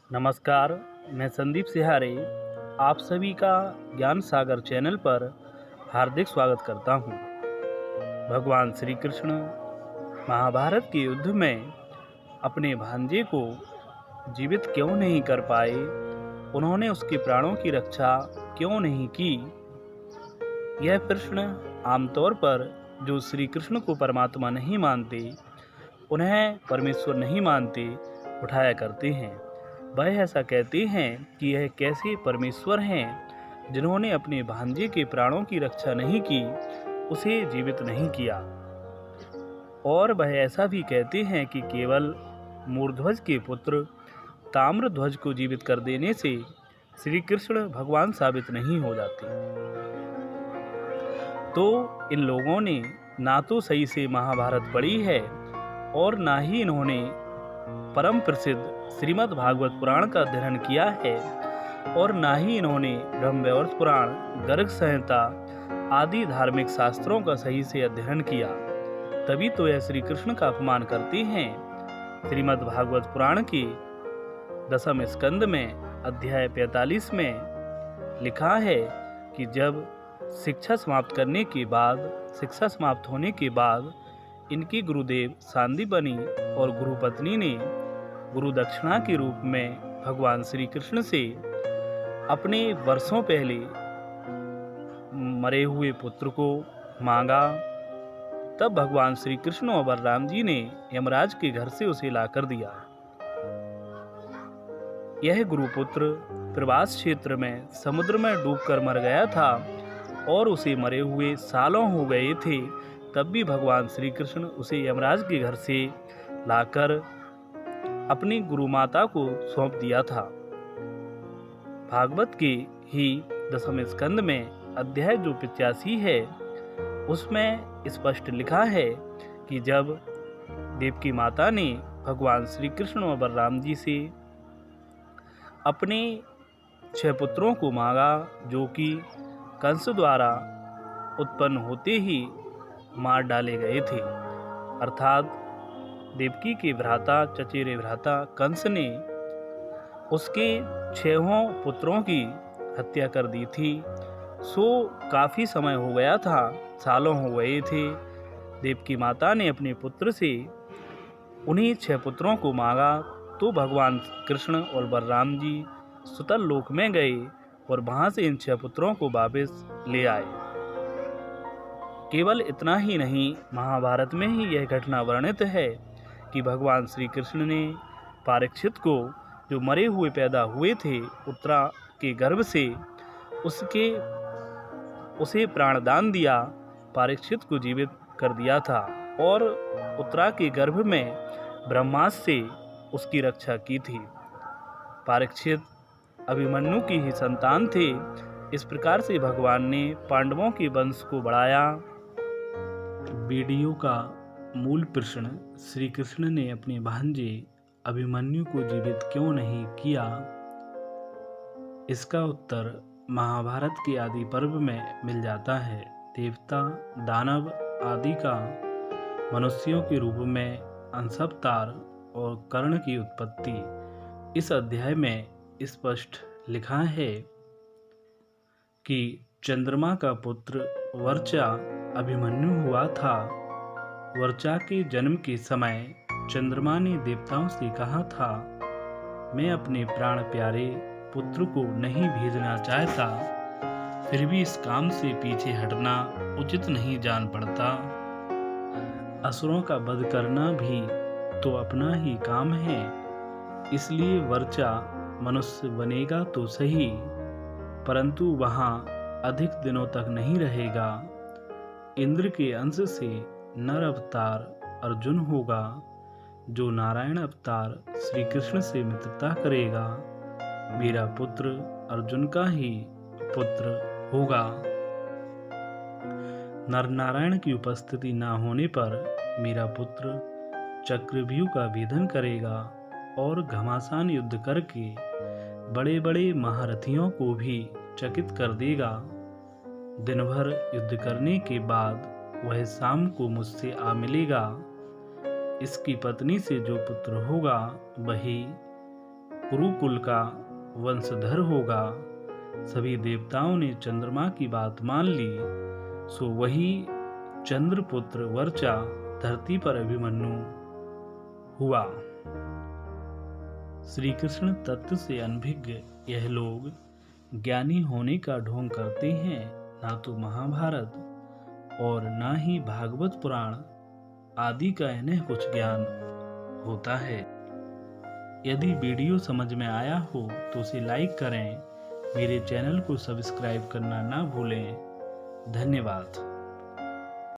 नमस्कार, मैं संदीप सिहारे आप सभी का ज्ञान सागर चैनल पर हार्दिक स्वागत करता हूँ। भगवान श्री कृष्ण महाभारत के युद्ध में अपने भांजे को जीवित क्यों नहीं कर पाए, उन्होंने उसके प्राणों की रक्षा क्यों नहीं की। यह प्रश्न आमतौर पर जो श्री कृष्ण को परमात्मा नहीं मानते, उन्हें परमेश्वर नहीं मानते, उठाया करते हैं। वह ऐसा कहते हैं कि यह कैसे परमेश्वर हैं जिन्होंने अपने भांजे के प्राणों की रक्षा नहीं की, उसे जीवित नहीं किया। और वह ऐसा भी कहते हैं कि केवल मूर्ध्वज के पुत्र ताम्रध्वज को जीवित कर देने से श्री कृष्ण भगवान साबित नहीं हो जाते। तो इन लोगों ने ना तो सही से महाभारत पढ़ी है और ना ही इन्होंने परम प्रसिद्ध श्रीमद् भागवत पुराण का अध्ययन किया है, और ना ही इन्होंने ब्रह्मवैवर्त पुराण, गर्ग संहिता आदि धार्मिक शास्त्रों का सही से अध्ययन किया। तभी तो यह श्री कृष्ण का अपमान करते हैं। श्रीमद् भागवत पुराण के 10वें स्कंद में अध्याय 45 में लिखा है कि जब शिक्षा समाप्त होने के बाद इनकी गुरुदेव सांदीपनि और गुरुपत्नी ने गुरु दक्षिणा के रूप में भगवान श्री कृष्ण से अपने वर्षों पहले मरे हुए पुत्र को मांगा। तब भगवान श्री कृष्ण और बलराम जी ने यमराज के घर से उसे लाकर दिया। यह गुरुपुत्र प्रवास क्षेत्र में समुद्र में डूबकर मर गया था और उसे मरे हुए सालों हो गए थे। तब भी भगवान श्री कृष्ण उसे यमराज के घर से लाकर अपनी गुरु माता को सौंप दिया था। भागवत के ही 10वें स्कंद में अध्याय जो 85 है, उसमें स्पष्ट लिखा है कि जब देवकी माता ने भगवान श्री कृष्ण और बलराम जी से अपने 6 पुत्रों को मांगा, जो कि कंस द्वारा उत्पन्न होते ही मार डाले गए थे, अर्थात देवकी के भ्राता चचेरे भ्राता कंस ने उसके 6 पुत्रों की हत्या कर दी थी। सो काफ़ी समय हो गया था, सालों हो गए थे। देवकी माता ने अपने पुत्र से उन्हीं 6 पुत्रों को मांगा, तो भगवान कृष्ण और बलराम जी सुतल लोक में गए और वहाँ से इन 6 पुत्रों को वापस ले आए। केवल इतना ही नहीं, महाभारत में ही यह घटना वर्णित है कि भगवान श्री कृष्ण ने परीक्षित को, जो मरे हुए पैदा हुए थे उत्तरा के गर्भ से, उसे प्राणदान दिया, परीक्षित को जीवित कर दिया था और उत्तरा के गर्भ में ब्रह्मास्त्र से उसकी रक्षा की थी। परीक्षित अभिमन्यु की ही संतान थे। इस प्रकार से भगवान ने पांडवों के वंश को बढ़ाया। वीडियो का मूल प्रश्न, श्री कृष्ण ने अपने भांजे अभिमन्यु को जीवित क्यों नहीं किया, इसका उत्तर महाभारत के आदि पर्व में मिल जाता है। देवता, दानव आदि का मनुष्यों के रूप में अंशावतार और कर्ण की उत्पत्ति इस अध्याय में स्पष्ट लिखा है कि चंद्रमा का पुत्र वर्चा अभिमन्यु हुआ था। वर्चा के जन्म के समय चंद्रमा ने देवताओं से कहा था, मैं अपने प्राण प्यारे पुत्र को नहीं भेजना चाहता, फिर भी इस काम से पीछे हटना उचित नहीं जान पड़ता। असुरों का वध करना भी तो अपना ही काम है, इसलिए वर्चा मनुष्य बनेगा तो सही, परंतु वहाँ अधिक दिनों तक नहीं रहेगा। इंद्र के अंश से नर अवतार अर्जुन होगा, जो नारायण अवतार श्री कृष्ण से मित्रता करेगा। मेरा पुत्र अर्जुन का ही पुत्र होगा। नर नारायण की उपस्थिति न होने पर मेरा पुत्र चक्रव्यूह का भेदन करेगा और घमासान युद्ध करके बड़े बड़े महारथियों को भी चकित कर देगा। दिन भर युद्ध करने के बाद वह शाम को मुझसे आ मिलेगा। इसकी पत्नी से जो पुत्र होगा वही कुरुकुल का वंशधर होगा। सभी देवताओं ने चंद्रमा की बात मान ली, सो वही चंद्रपुत्र वर्चा धरती पर अभिमन्यु हुआ। श्री कृष्ण तत्व से अनभिज्ञ यह लोग ज्ञानी होने का ढोंग करते हैं। ना तो महाभारत और ना ही भागवत पुराण आदि का इन्हें कुछ ज्ञान होता है। यदि वीडियो समझ में आया हो तो उसे लाइक करें। मेरे चैनल को सब्सक्राइब करना ना भूलें। धन्यवाद।